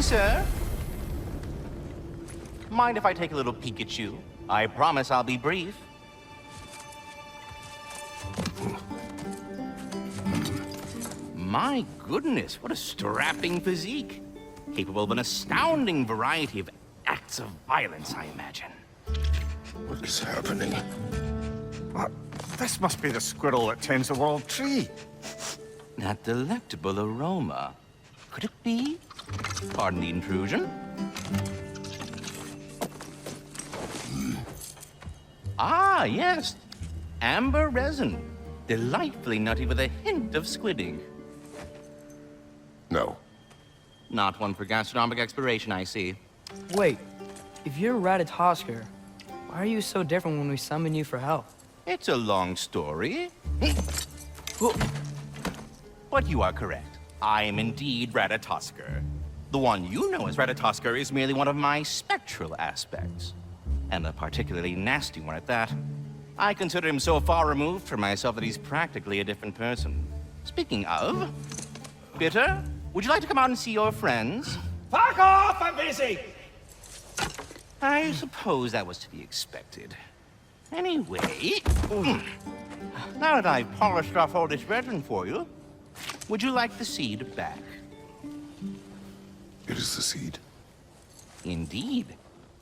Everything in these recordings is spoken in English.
sir. Mind if I take a little peek at you? I promise I'll be brief. My goodness, what a strapping physique. Capable of an astounding variety of acts of violence, I imagine. What is happening? What? This must be the squirrel that tends the world tree. That delectable aroma. Could it be? Pardon the intrusion. Ah, yes. Amber resin. Delightfully nutty with a hint of squidding. No. Not one for gastronomic exploration, I see. Wait, if you're Ratatoskr, why are you so different when we summon you for help? It's a long story. But you are correct. I am indeed Ratatoskr. The one you know as Ratatoskr is merely one of my spectral aspects. And a particularly nasty one at that. I consider him so far removed from myself that he's practically a different person. Speaking of... Bitter, would you like to come out and see your friends? Fuck off! I'm busy! I suppose that was to be expected. Anyway... Now that I've polished off all this resin for you, would you like the seed back? It is the seed. Indeed.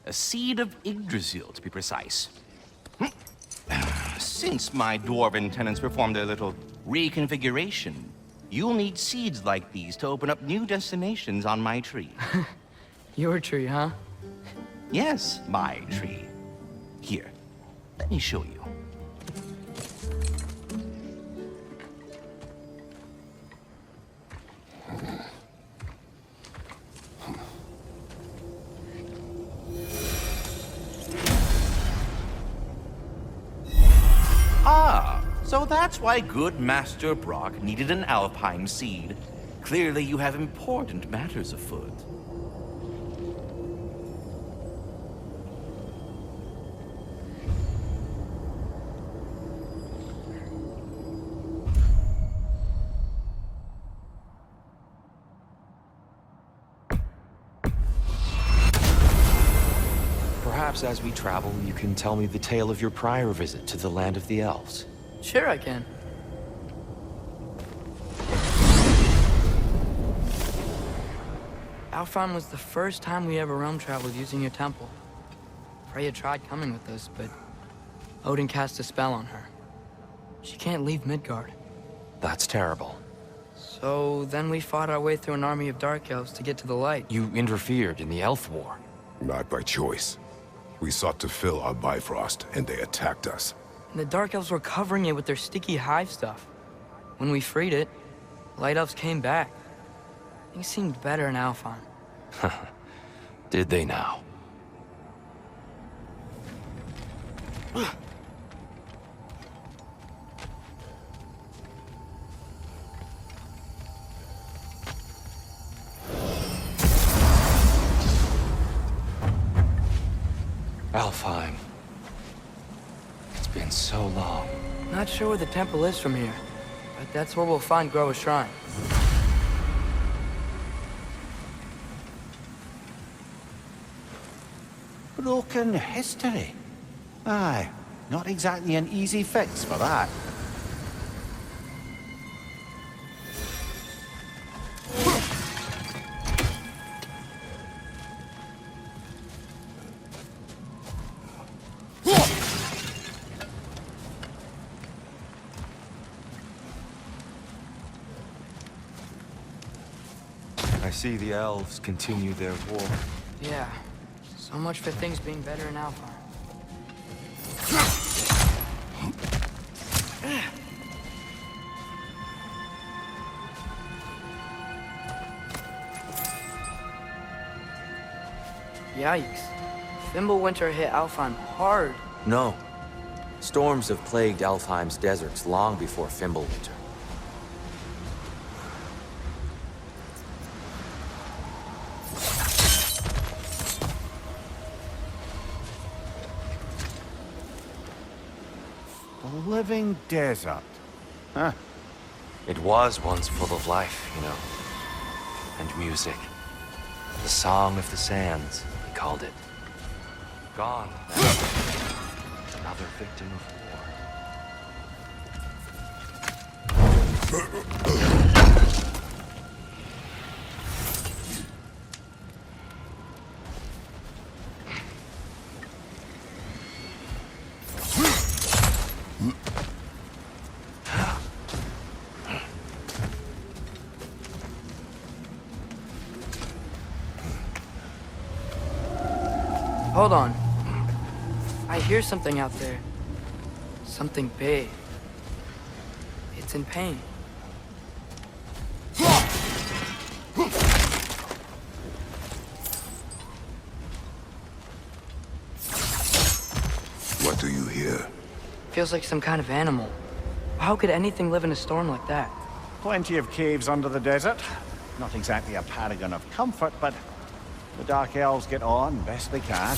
A seed of Yggdrasil, to be precise. Since my dwarven tenants performed their little reconfiguration, you'll need seeds like these to open up new destinations on my tree. Your tree, huh? Yes, my tree. Here, let me show you. Ah, so that's why good Master Brock needed an Alfheim seed. Clearly you have important matters afoot. Perhaps as we travel, you can tell me the tale of your prior visit to the land of the elves. Sure I can. Alfheim was the first time we ever realm traveled using your temple. Freya tried coming with us, but Odin cast a spell on her. She can't leave Midgard. That's terrible. So then we fought our way through an army of dark elves to get to the light. You interfered in the elf war. Not by choice. We sought to fill our Bifrost, and they attacked us. And the dark elves were covering it with their sticky hive stuff. When we freed it, light elves came back. Things seemed better in Alfheim. Did they now? Alfheim. It's been so long. Not sure where the temple is from here, but that's where we'll find Groa's shrine. Broken history. Aye, not exactly an easy fix for that. I see the elves continue their war. Yeah, so much for things being better in Alfheim. Yikes. Fimbulwinter hit Alfheim hard. No. Storms have plagued Alfheim's deserts long before Fimbulwinter. A living desert. Huh. It was once full of life, you know, and music. The Song of the Sands, he called it. Gone. Another victim of war. Hold on. I hear something out there. Something big. It's in pain. What do you hear? Feels like some kind of animal. How could anything live in a storm like that? Plenty of caves under the desert. Not exactly a paragon of comfort, but the Dark Elves get on best they can.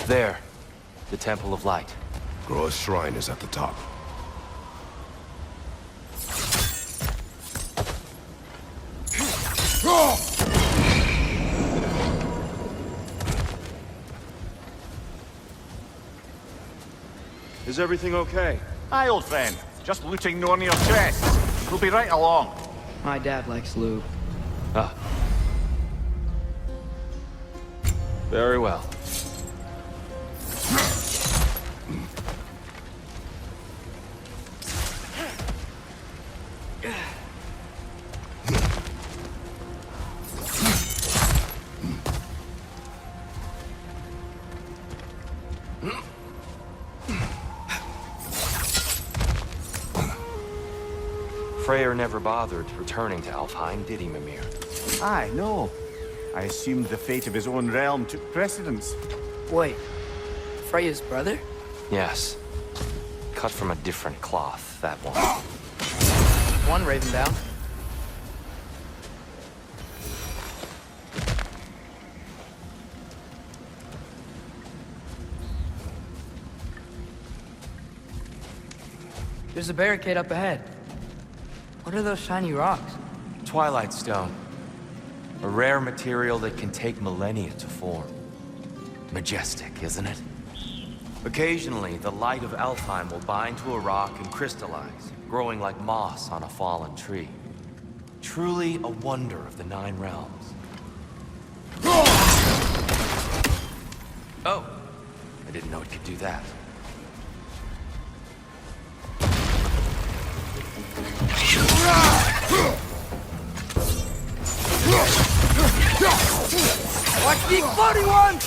There. The Temple of Light. Groa's shrine is at the top. Is everything okay? Hi, old friend. Just looting Nornir's chest. We'll be right along. My dad likes lube. Ah. Very well. Freyr never bothered returning to Alfheim, did he, Mimir? Aye, no. I assumed the fate of his own realm took precedence. Wait, Freya's brother? Yes. Cut from a different cloth, that one. One Ravenbound. There's a barricade up ahead. What are those shiny rocks? Twilight Stone. A rare material that can take millennia to form. Majestic, isn't it? Occasionally, the light of Alfheim will bind to a rock and crystallize, growing like moss on a fallen tree. Truly a wonder of the Nine Realms. Oh! I didn't know it could do that. Watch the exploding one!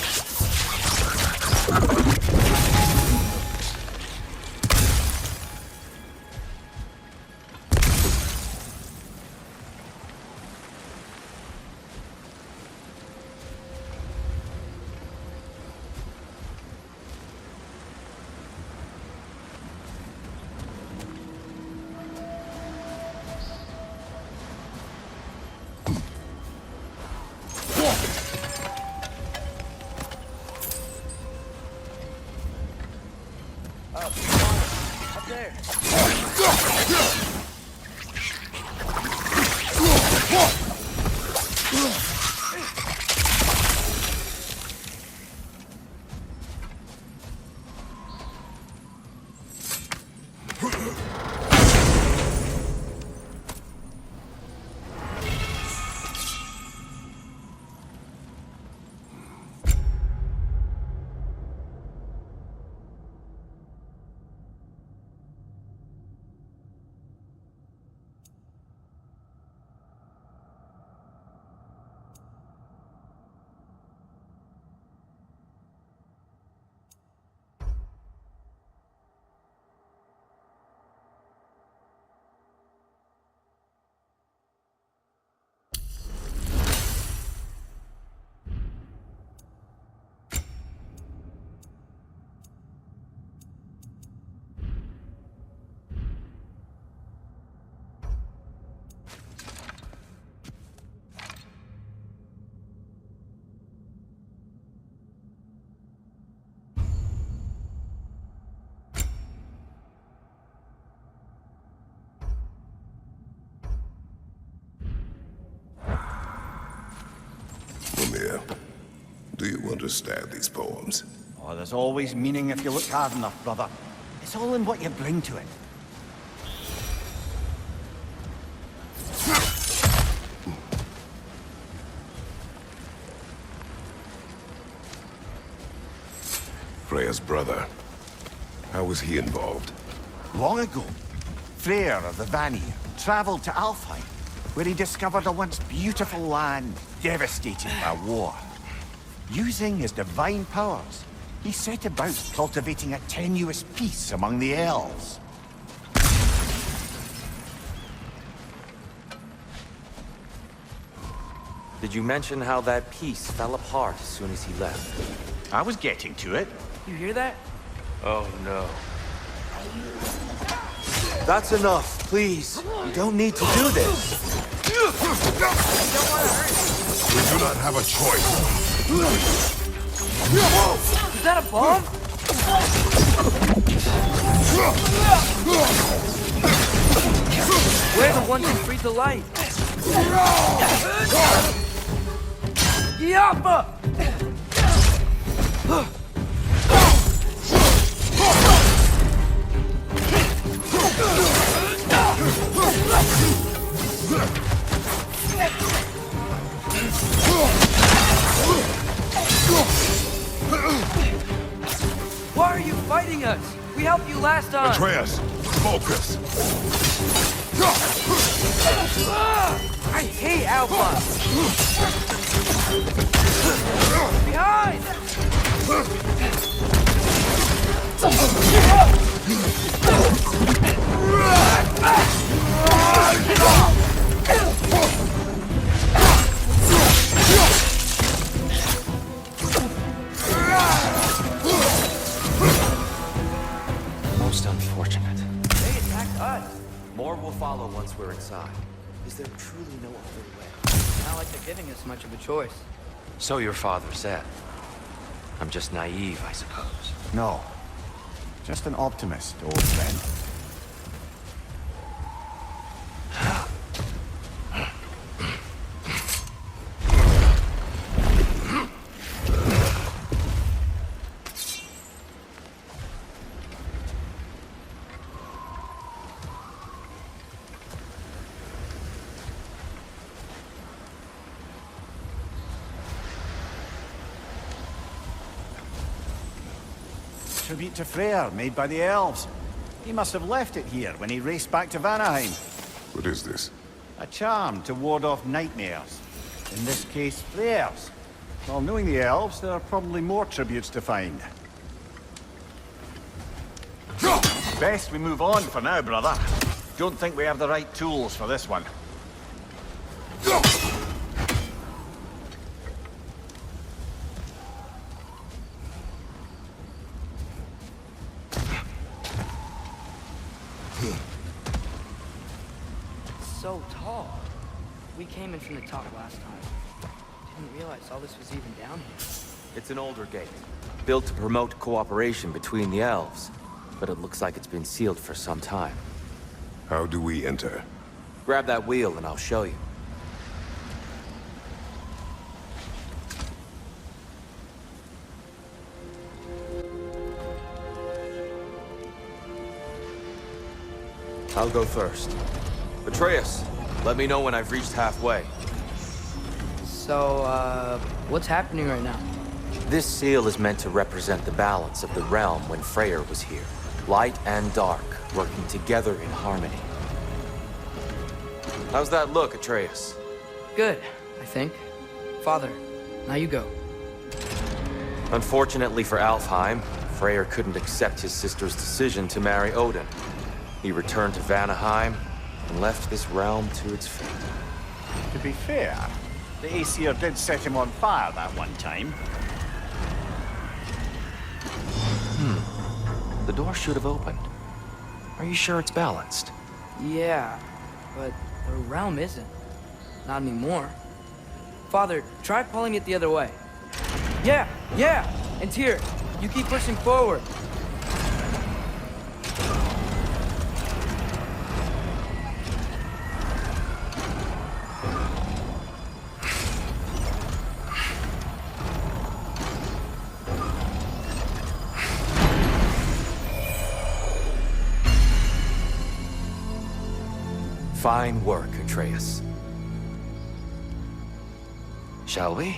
understand these poems. Oh, there's always meaning if you look hard enough, brother. It's all in what you bring to it. Freya's brother. How was he involved? Long ago, Freyr of the Vanir traveled to Alfheim, where he discovered a once beautiful land devastated by war. Using his divine powers, he set about cultivating a tenuous peace among the elves. Did you mention how that peace fell apart as soon as he left? I was getting to it. You hear that? Oh no. That's enough, please. You don't need to do this. We do not have a choice. Is that a bomb? We're the ones who freed the light. Yappa! Why are you fighting us? We helped you last time. Atreus, focus. I hate Alpha. Behind! Most unfortunate. They attacked us. More will follow once we're inside. Is there truly no other way? Not like they're giving us much of a choice. So your father said. I'm just naive, I suppose. No. Just an optimist, old friend. Tribute to Freyr, made by the elves. He must have left it here when he raced back to Vanaheim. What is this? A charm to ward off nightmares. In this case, Freyr's. Well, knowing the elves, there are probably more tributes to find. Best we move on for now, brother. Don't think we have the right tools for this one. So tall. We came in from the top last time. Didn't realize all this was even down here. It's an older gate, built to promote cooperation between the elves. But it looks like it's been sealed for some time. How do we enter? Grab that wheel and I'll show you. I'll go first. Atreus, let me know when I've reached halfway. So, what's happening right now? This seal is meant to represent the balance of the realm when Freyr was here. Light and dark, working together in harmony. How's that look, Atreus? Good, I think. Father, now you go. Unfortunately for Alfheim, Freyr couldn't accept his sister's decision to marry Odin. He returned to Vanaheim and left this realm to its fate. To be fair, the Aesir did set him on fire that one time. The door should have opened. Are you sure it's balanced? Yeah, but the realm isn't. Not anymore. Father, try pulling it the other way. Yeah! And Tyr, you keep pushing forward. Fine work, Atreus. Shall we?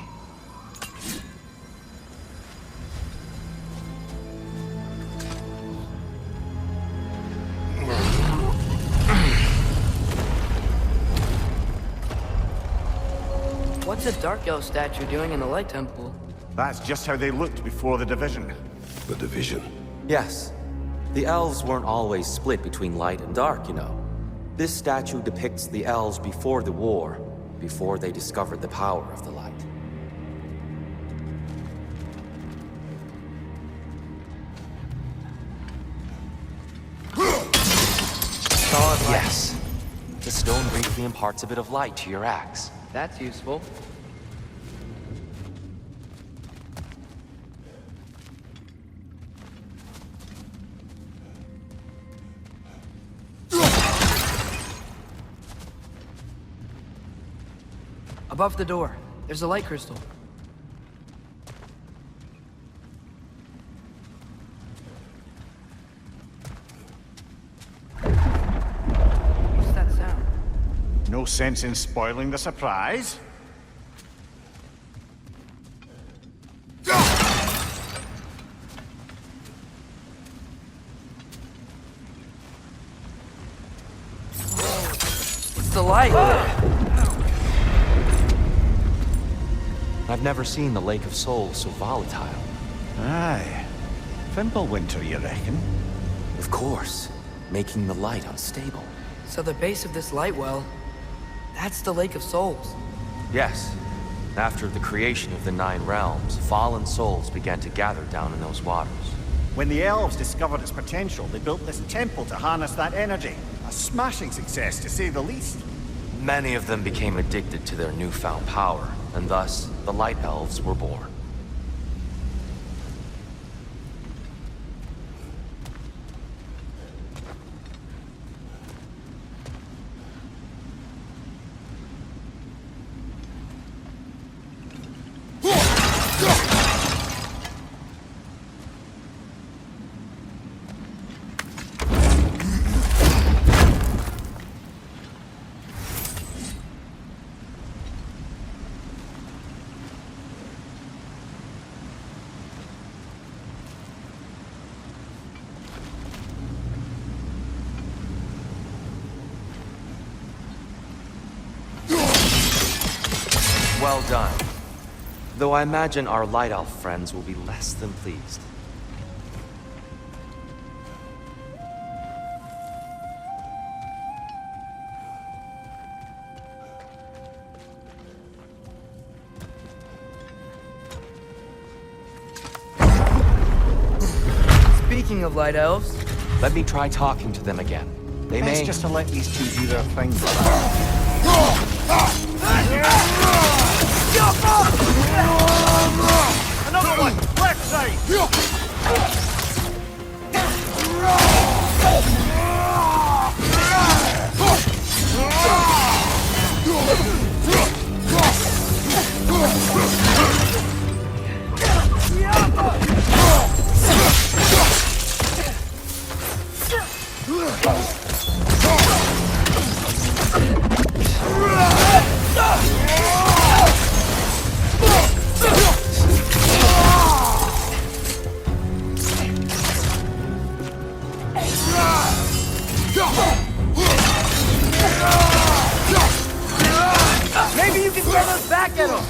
What's a dark elf statue doing in the light temple? That's just how they looked before the division. The division. Yes. The elves weren't always split between light and dark, you know. This statue depicts the elves before the war, before they discovered the power of the light. Yes. The stone briefly imparts a bit of light to your axe. That's useful. Above the door, there's a light crystal. What's that sound? No sense in spoiling the surprise. It's the light! I've never seen the Lake of Souls so volatile. Aye. Fimbulwinter, you reckon? Of course, making the light unstable. So the base of this light well, that's the Lake of Souls. Yes. After the creation of the Nine Realms, fallen souls began to gather down in those waters. When the elves discovered its potential, they built this temple to harness that energy. A smashing success, to say the least. Many of them became addicted to their newfound power, and thus, the Light Elves were born. Well done. Though I imagine our Light Elf friends will be less than pleased. Speaking of light elves, Let me try talking to them again. They Best may... just to let these two do their thing. Another one! Left side! maybe you can throw those back at him!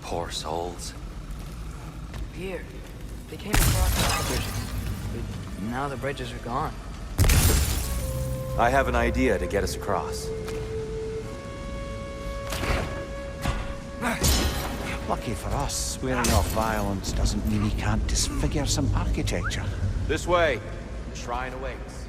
Poor souls. Here, they came across the bridges, but now the bridges are gone. I have an idea to get us across. Lucky for us, swearing off violence doesn't mean he can't disfigure some architecture. This way. The shrine awaits.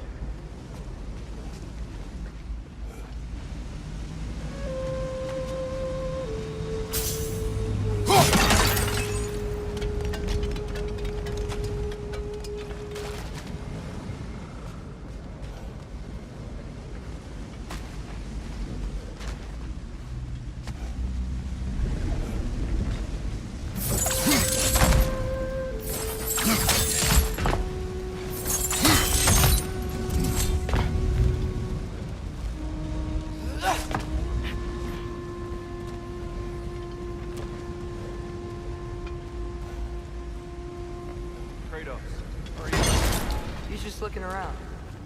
looking around.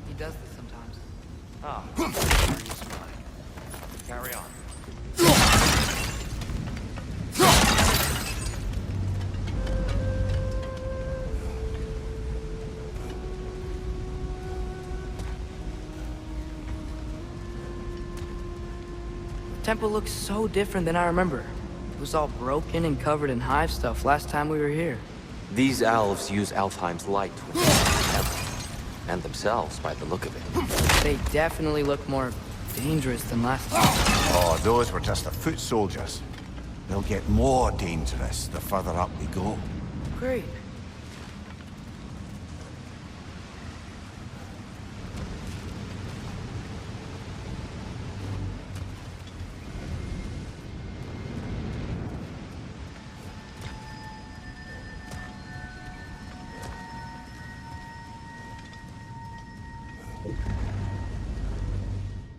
He does this sometimes. Ah, carry on. The temple looks so different than I remember. It was all broken and covered in hive stuff last time we were here. These elves use Alfheim's light to protect the temple, and themselves by the look of it. They definitely look more dangerous than last time. Oh, those were just the foot soldiers. They'll get more dangerous the further up we go. Great.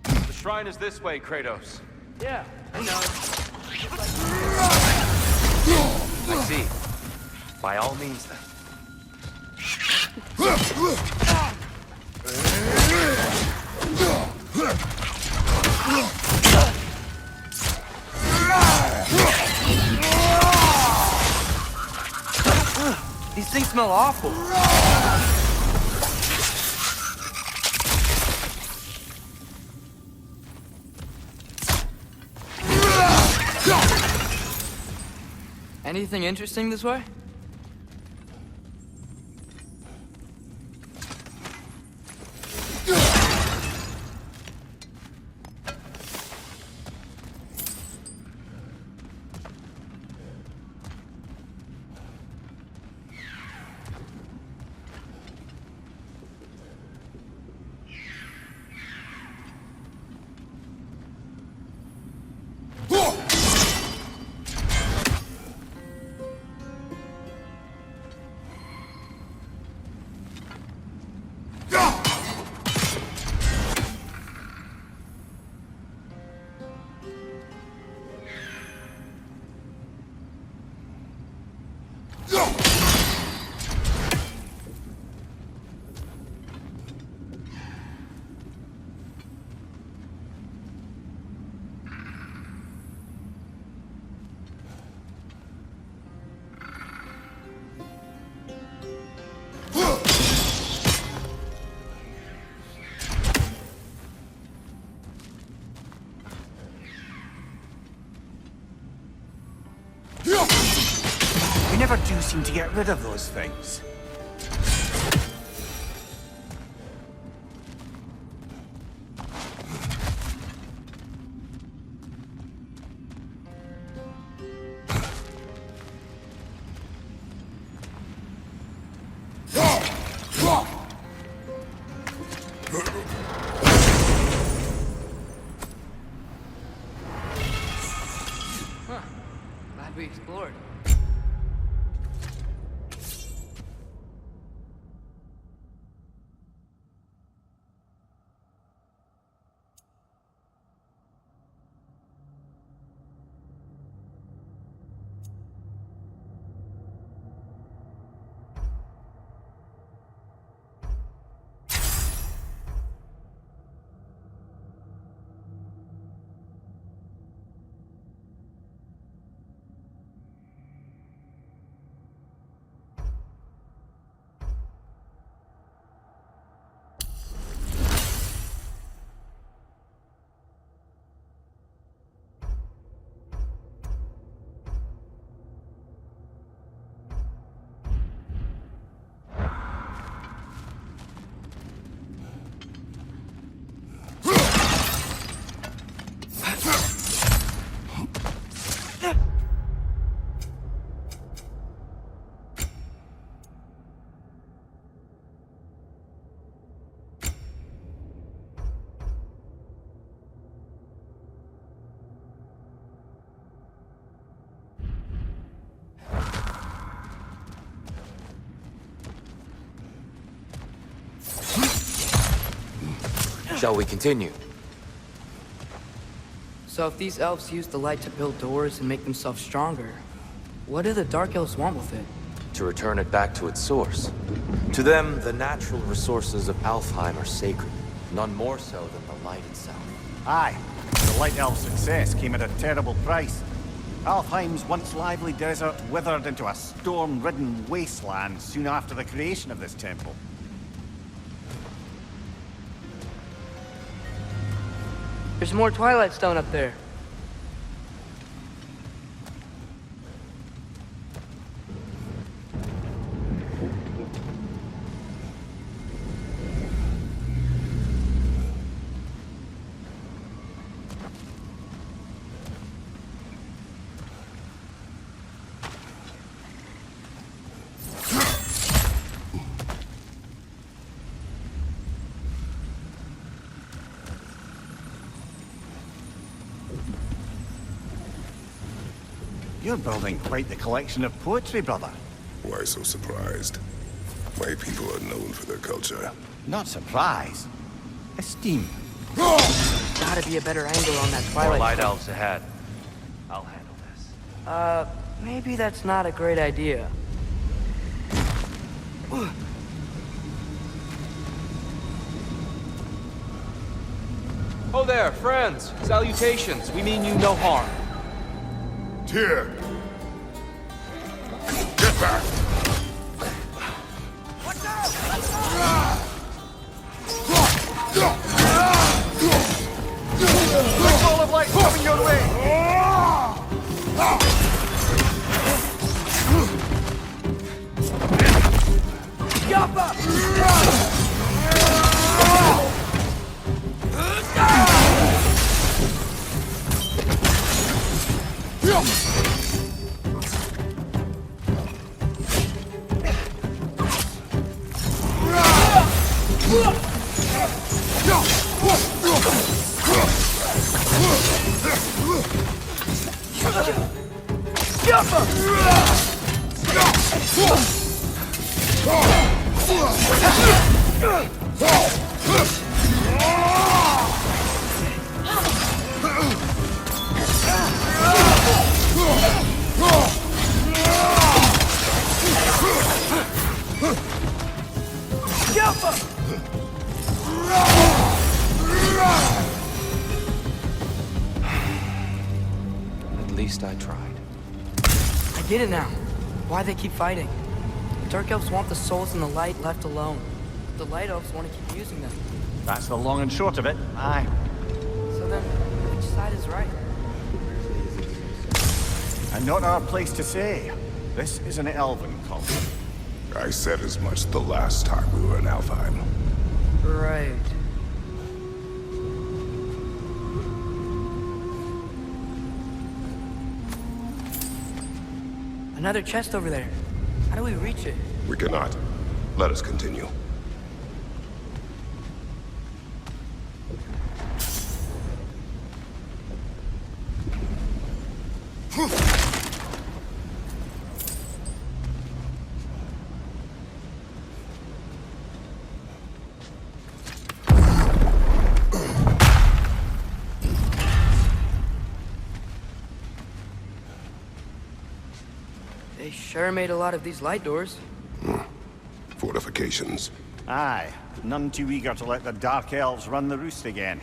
The shrine is this way, Kratos. Yeah, I know. I see. By all means, then. These things smell awful. Anything interesting this way? We never do seem to get rid of those things. Glad we explored. Shall we continue? So if these elves use the light to build doors and make themselves stronger, what do the Dark Elves want with it? to return it back to its source. To them, the natural resources of Alfheim are sacred, none more so than the light itself. Aye, the Light Elf's success came at a terrible price. Alfheim's once lively desert withered into a storm-ridden wasteland soon after the creation of this temple. There's more Twilight Stone up there. You're building quite the collection of poetry, brother. Why so surprised? My people are known for their culture. Not surprised. Esteem. Gotta be a better angle on that More Twilight light Stone. elves ahead. I'll handle this. Maybe that's not a great idea. Oh there, friends. Salutations. We mean you no harm. Tyr! Get back! Quick ball of light coming your way! At least I tried. I get it now. Why they keep fighting. The Dark Elves want the souls in the light left alone. The Light Elves want to keep using them. That's the long and short of it. Aye. So then, which side is right? And not our place to say. This is an elven culture. I said as much the last time we were in Alfheim. Right. Another chest over there. How do we reach it? We cannot. Let us continue. They sure made a lot of these light doors. Fortifications. Aye. None too eager to let the Dark Elves run the roost again.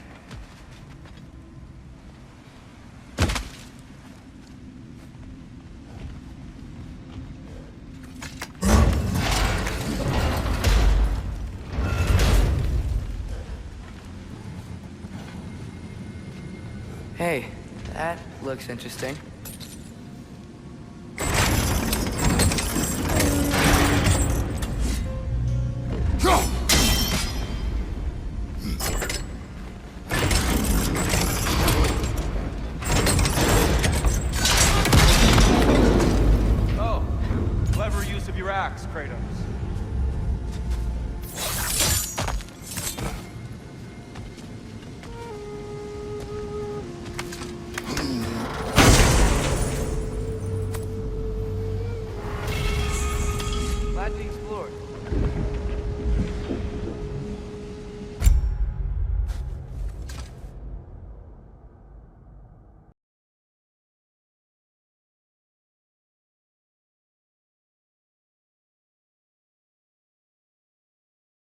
Hey, that looks interesting.